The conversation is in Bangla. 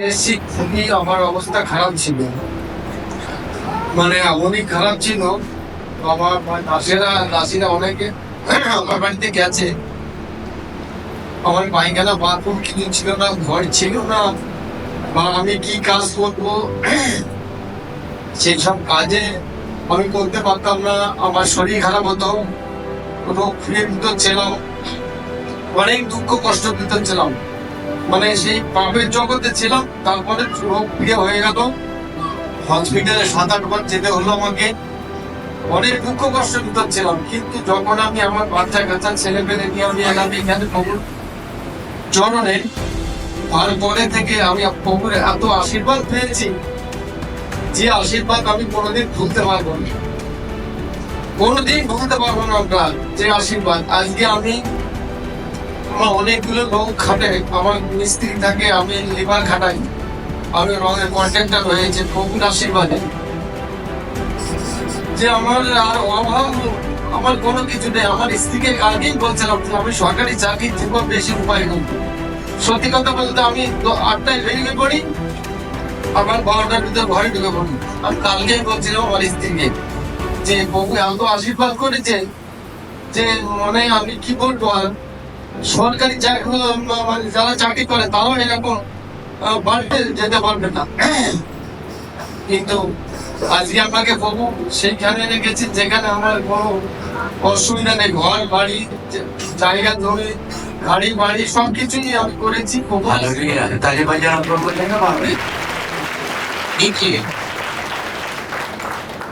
এসেছি, খুবই আমার অবস্থা খারাপ ছিল, মানে অনেক খারাপ ছিল। আমার দাসীরা অনেকে আমার বাড়িতে গেছে। আমার পায়খানা বাথরুম কিছু ছিল না, ঘর ছিল না, বা আমি কি কাজ করবো সেই সব কাজে আমি করতে পারতাম না। আমার শরীর খারাপ হতো, রোগ পীড়িত ছিলাম, অনেক দুঃখ কষ্ট দিতে ছিলাম, মানে সেই পাপের জগতে ছিলাম। তারপরে রোগ ফিরে হয়ে গেল, হসপিটালে 7-8 বার যেতে হলো আমাকে, অনেক দুঃখ কষ্ট ভিতর ছিলাম। কিন্তু যখন আমি আমার বাচ্চা কাচ্চা ছেলে পেলে নিয়ে আমি এলাম এখানে প্রভুর চরণে, তারপরে থেকে আমি প্রভুর এত আশীর্বাদ পেয়েছি, যে আশীর্বাদ আমি কোনোদিন ভুলতে পারবো না, কোনোদিন ভুলতে পারবো না। আমরা যে আশীর্বাদ আজকে আমি, আমার অনেকগুলো লোক খাটে, আমার মিস্ত্রি থাকে, আমি লেবার খাটাই, আমি রঙের কন্ট্রাক্টর হয়েছে প্রভুর আশীর্বাদে। যে আমার আর অভাব, আমার কোনো কিছু নেই। আমার স্ত্রীকে আগেই বলছিলাম যে আমি সরকারি চাকরি থেকে বেশি উপায় নেই। সত্যি কথা বলতে আমি 8টায় বেরিয়ে পড়ি, আমার 12টার ভিতরে ঘরে ঢুকে পড়ি। আমি কালকেই বলছিলাম আমার স্ত্রীকে যে প্রভু এত আশীর্বাদ করেছে যে মানে আমি কি বলবো। আর সরকারি চাকরি মানে যারা চাকরি করে তারাও এরকম বাড়িতে যেতে পারবে না। কিন্তু আজকে আমাকে প্রভু সেইখানে রেখেছি যেখানে আমার কোনো অসুবিধা নেই। ঘর বাড়ি, জায়গা জমি, গাড়ি বাড়ি সবকিছুই আমি করেছি। প্রভু Hallelujah. Tayo ba dyan ang problema, Mami? Iki.